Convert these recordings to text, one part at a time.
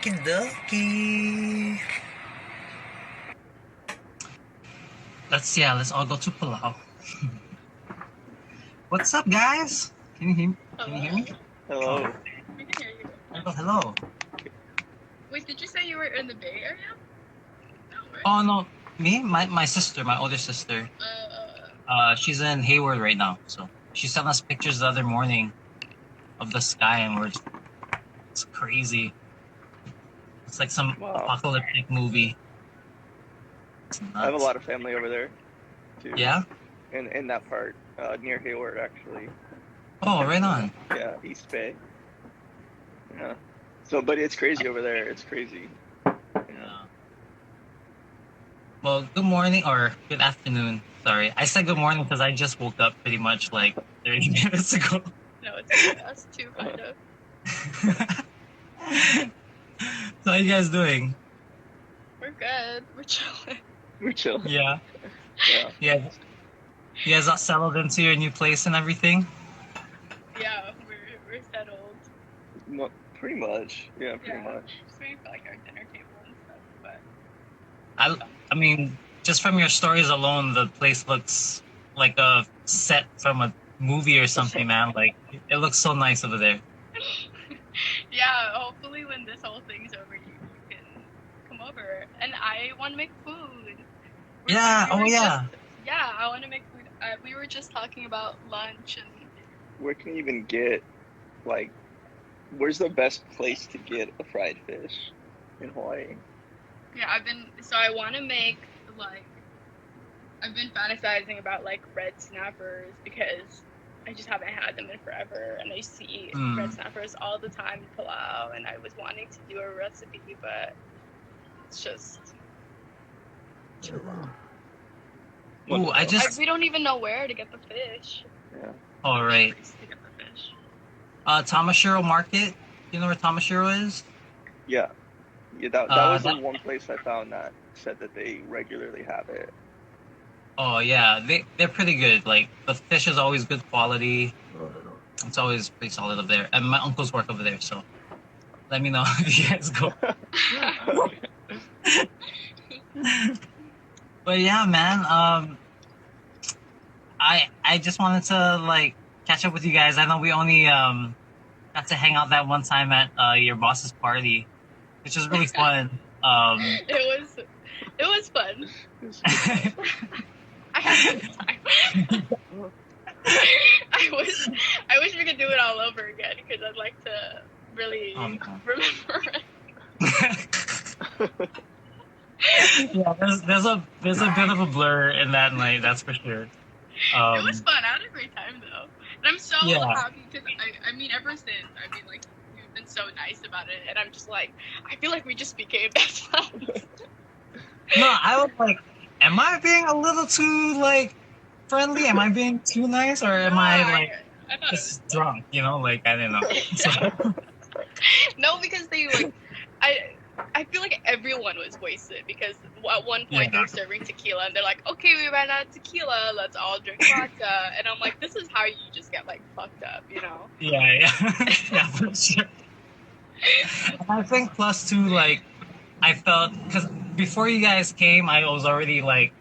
Okie dokie. Let's all go to Palau. What's up, guys? Can you hear me? Hello. Oh, We can hear you. hello. Wait, did you say you were in the Bay Area? No, right? Oh no, me, my sister, my older sister. She's in Hayward right now. So she sent us pictures the other morning of the sky, and it's crazy. It's like some Wow. apocalyptic movie. It's I have a nuts. lot of family over there, too. Yeah. In that part, near Hayward, actually. Oh, right on. Yeah, East Bay. Yeah. So, but it's crazy over there. It's crazy. Yeah. Well, good morning or good afternoon. Sorry, I said good morning because I just woke up pretty much like 30 minutes ago. No, it's us too, kind of. So how you guys doing? We're good. We're chilling. We're chill. Yeah. Yeah. Yeah. You guys all settled into your new place and everything? Yeah, we're settled. Pretty much. Yeah, pretty much. Just waiting for like our dinner table and stuff, but I mean, just from your stories alone, the place looks like a set from a movie or something, man. Like it looks so nice over there. yeah, hopefully when this whole thing's over, you can come over. And I want to make food. Yeah. Oh yeah. Yeah, I want to make food. We were just talking about lunch and. Where can you even get, like, where's the best place to get a fried fish in Hawaii? Yeah, I want to make, like, I've been fantasizing about, like, red snappers because I just haven't had them in forever, and I see red snappers all the time in Palau, and I was wanting to do a recipe, but it's just too long. Ooh, we don't even know where to get the fish. Yeah. All right. To get the fish. Tamashiro Market. You know where Tamashiro is? Yeah. Yeah, that was the one place I found that said that they regularly have it. Oh yeah, they're pretty good. Like the fish is always good quality. It's always pretty solid up there. And my uncles work over there, so let me know if you guys go. But yeah, man. I just wanted to like catch up with you guys. I know we only got to hang out that one time at your boss's party, which was really fun. It was fun. I had a good time. I wish we could do it all over again because I'd like to really remember it. Yeah, there's a bit of a blur in that night, that's for sure. It was fun. I had a great time though, and I'm so happy because I mean, ever since like you've been so nice about it, and I'm just like I feel like we just became best friends. No, I was like, am I being a little too like friendly? Am I being too nice, or am I like just drunk? You know, like I don't know. So. No, because they like I feel like everyone was wasted because at one point they were serving tequila and they're like, okay, we ran out of tequila, let's all drink vodka. And I'm like, this is how you just get like fucked up, you know? Yeah, for sure. I think plus two, like, I felt, because before you guys came, I was already like,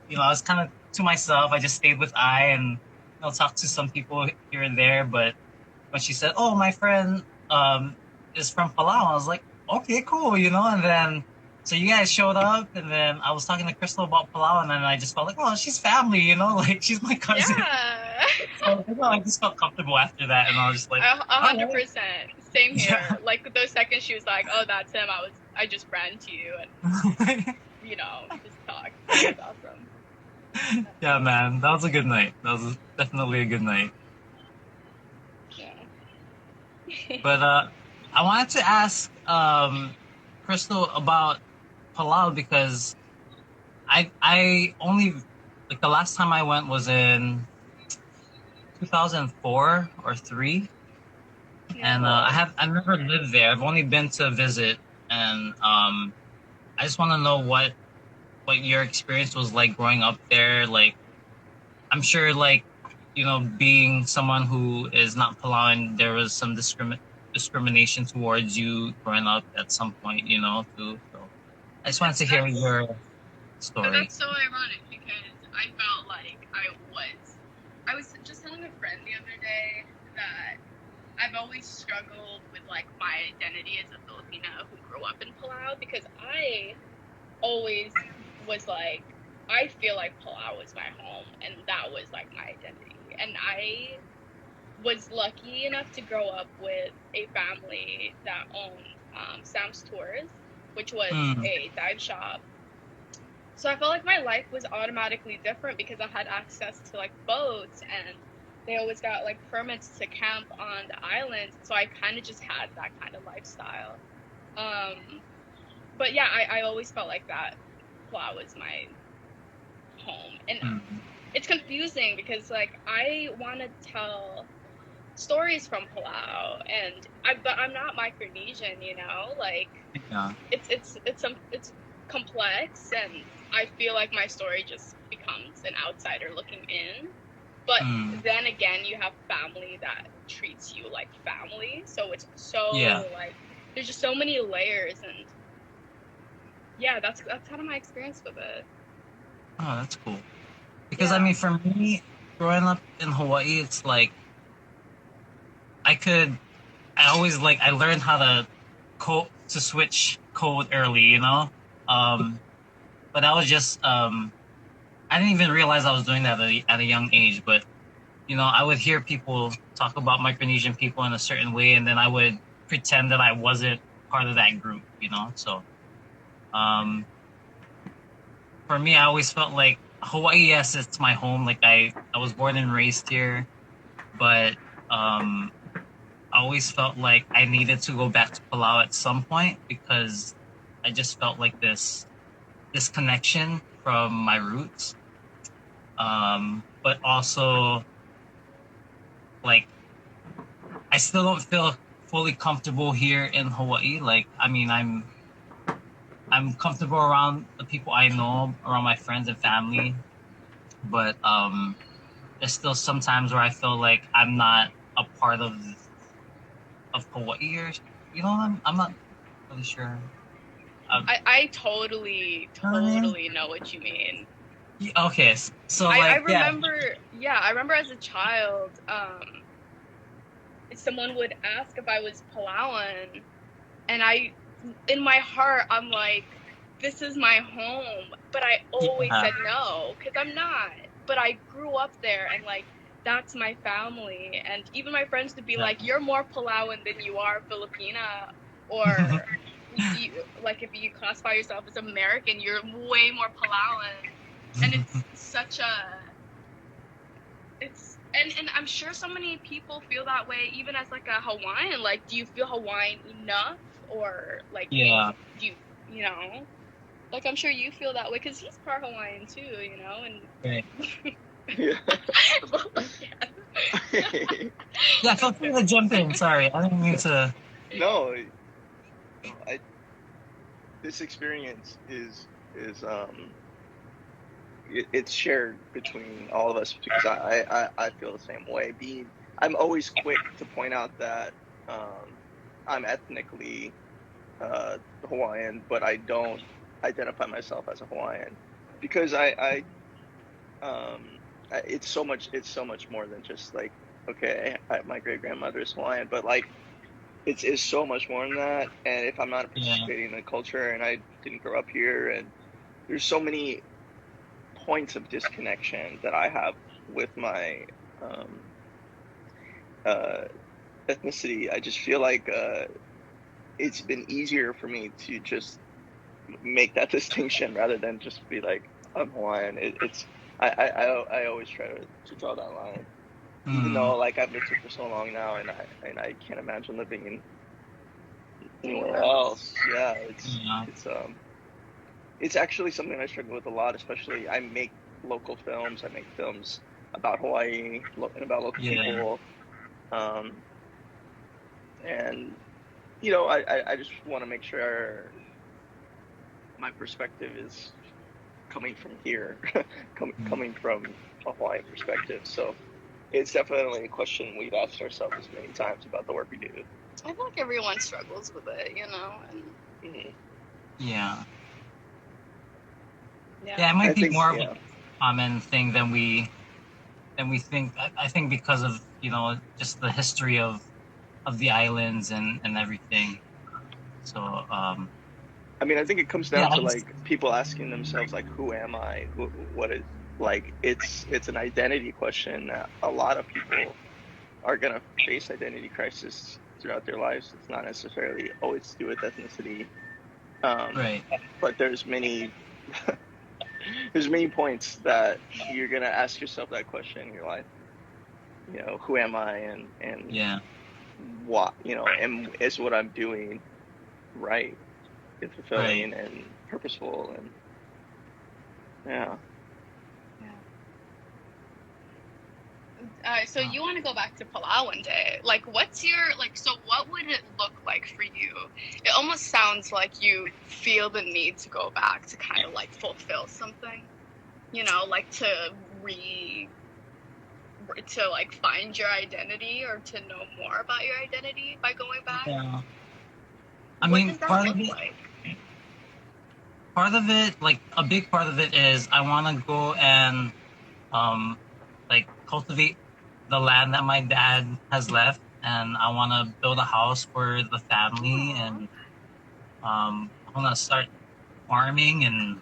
I was kind of to myself. I just stayed with and, talked to some people here and there. But when she said, oh, my friend is from Palau, I was like, okay, cool, and then so you guys showed up, and then I was talking to Kristle about Palau, and then I just felt like, oh, she's family, like she's my cousin. Yeah. So I just felt comfortable after that, and I was just like, 100%. Same here. Yeah. Like those seconds she was like, oh, that's him. I just ran to you and just talked. It was awesome. Yeah, man, that was a good night. That was definitely a good night. Yeah. But I wanted to ask Kristle about Palau because I only like the last time I went was in 2004 or 3, and I've never lived there. I've only been to visit, and I just want to know what your experience was like growing up there. Like, I'm sure, like, being someone who is not Palauan, there was some discrimination towards you growing up at some point, too. So I just wanted to hear your But story. that's so ironic because I felt like I was just telling a friend the other day that I've always struggled with like my identity as a Filipina who grew up in Palau, because I always was like, I feel like Palau was my home and that was like my identity. And I was lucky enough to grow up with a family that owned Sam's Tours, which was a dive shop. So I felt like my life was automatically different because I had access to like boats, and they always got like permits to camp on the island. So I kind of just had that kind of lifestyle. But yeah, I always felt like that Palau was my home. And it's confusing because like I want to tell stories from Palau, but I'm not Micronesian, like Yeah. it's complex, and I feel like my story just becomes an outsider looking in. But then again, you have family that treats you like family, so it's so like there's just so many layers, and yeah, that's kind of my experience with it. Oh, that's cool. Because I mean, for me, growing up in Hawaii, it's like I learned how to switch code early, but I was just I didn't even realize I was doing that at a young age. But I would hear people talk about Micronesian people in a certain way, and then I would pretend that I wasn't part of that group, So, for me, I always felt like Hawaii, yes, it's my home. Like I was born and raised here, but I always felt like I needed to go back to Palau at some point because I just felt like this connection from my roots. But also, like, I still don't feel fully comfortable here in Hawaii. Like, I mean, I'm comfortable around the people I know, around my friends and family, but there's still sometimes where I feel like I'm not a part of Hawaii, or I'm not really sure. I totally know what you mean. Okay, so I like remember, I remember as a child, someone would ask if I was Palauan, and in my heart, I'm like, this is my home, but I always said no, because I'm not. But I grew up there, and like, that's my family. And even my friends would be like, you're more Palauan than you are Filipina, or like if you classify yourself as American, you're way more Palauan. And it's such and I'm sure so many people feel that way even as like a Hawaiian. Like, do you feel Hawaiian enough, or like do you like, I'm sure you feel that way because he's part Hawaiian too, and yeah, feel free to jump in. Sorry, I didn't mean to. No, this experience is it's shared between all of us because I feel the same way. I'm always quick to point out that I'm ethnically Hawaiian, but I don't identify myself as a Hawaiian because it's so much more than just like, okay, my great grandmother is Hawaiian, but like it's so much more than that. And if I'm not participating in the culture and I didn't grow up here, and there's so many points of disconnection that I have with my ethnicity, I just feel like it's been easier for me to just make that distinction rather than just be like, I'm Hawaiian. I always try to draw that line, even though like I've lived here for so long now, and I can't imagine living in anywhere else. Yeah, it's actually something I struggle with a lot, especially I make local films. I make films about Hawaii and about local people. And, I just want to make sure my perspective is coming from here, coming from a Hawaiian perspective. So it's definitely a question we've asked ourselves many times about the work we do. I feel like everyone struggles with it, you know, and Mhm. Yeah. yeah. Yeah, it might I be think, more of yeah. a common thing than we think. I think because of, you know, just the history of the islands and everything. So I mean, I think it comes yeah, down to like people asking themselves like, who am I? What is like? It's an identity question that a lot of people are gonna face identity crisis throughout their lives. It's not necessarily always to do with ethnicity, um, right. but there's many points that you're gonna ask yourself that question in your life. You know, who am I, and Yeah. what, you know, and is what I'm doing right and Right. fulfilling and purposeful, and yeah. Yeah. So you want to go back to Palau one day? Like, what's your like? So what would it look like for you? It almost sounds like you feel the need to go back to kind of like fulfill something, you know, like to like find your identity or to know more about your identity by going back. Yeah. I What mean, does that look like? part of it, like a big part of it is I want to go and um like cultivate the land that my dad has left, and I want to build a house for the family, Aw. and I want to start farming and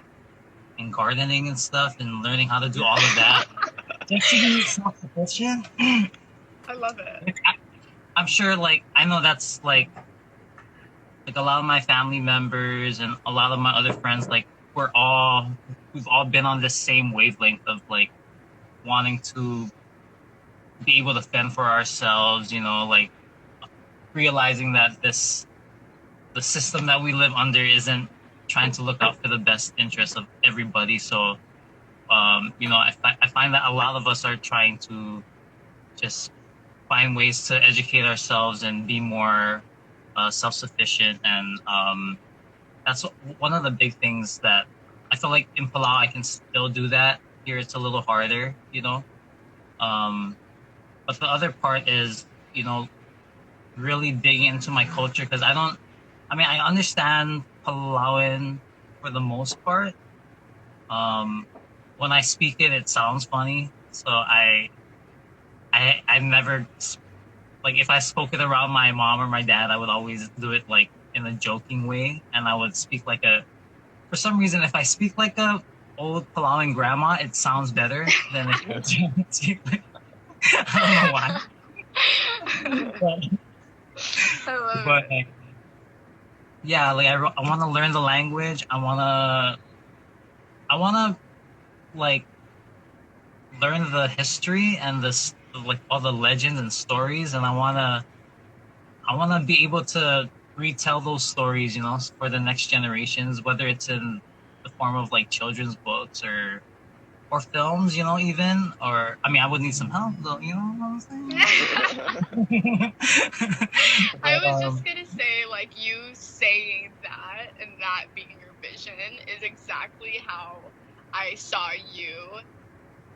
gardening and stuff, and learning how to do all of that just to be self-sufficient. I love it. I'm sure, like, I know that's like a lot of my family members and a lot of my other friends, like we've all been on this same wavelength of like wanting to be able to fend for ourselves, you know, like realizing that the system that we live under isn't trying to look out for the best interests of everybody. So you know, I find that a lot of us are trying to just find ways to educate ourselves and be more self-sufficient, and that's one of the big things that I feel like in Palau I can still do that. Here it's a little harder, you know. Um, but the other part is, you know, really digging into my culture, because I don't. I mean, I understand Palauan for the most part. Um, when I speak it, it sounds funny, so I never like if I spoke it around my mom or my dad, I would always do it like in a joking way, and I would speak like a for some reason, if I speak like a old Palauan grandma, it sounds better than if I speak like, I don't know why. But, I love but it. yeah, like I want to learn the language. I want to like learn the history and this like all the legends and stories, and I want to be able to retell those stories, you know, for the next generations, whether it's in the form of like children's books or films, you know, even, or I mean, I would need some help though, you know what I'm saying? I But was just gonna say, like, you saying that and that being your vision is exactly how I saw you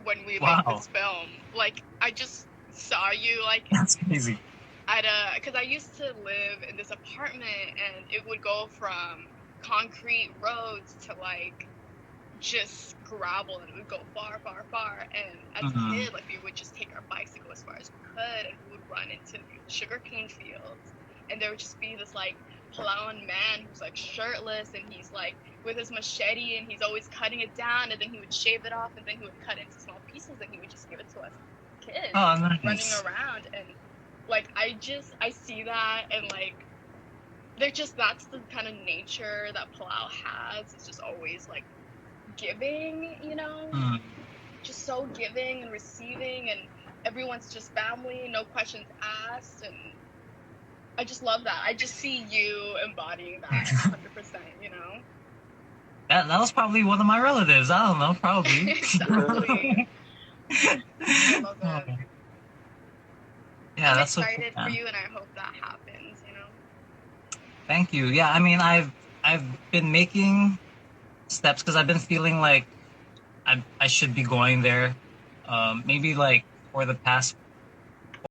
when we made wow, this film. Like, I just saw you, like, that's crazy. because I used to live in this apartment and it would go from concrete roads to, like, just gravel, and it would go far, far, far. And as a Hmm. kid, like, we would just take our bikes to go as far as we could, and we would run into sugarcane fields, and there would just be this like Palauan man who's like shirtless, and he's like with his machete, and he's always cutting it down, and then he would shave it off, and then he would cut it into small pieces, and he would just give it to us kids Oh, running nice. around. And like I see that, and like they're just that's the kind of nature that Palau has. It's just always like giving, you know, Mm. just so giving and receiving, and everyone's just family, no questions asked. And I just love that. I just see you embodying that 100%, you know? That was probably one of my relatives. I don't know, probably. Exactly. I love Oh, it. yeah, I'm that's so cool, excited for man. you, and I hope that happens, you know? Thank you. Yeah, I mean, I've been making steps because I've been feeling like I should be going there. Maybe like for the past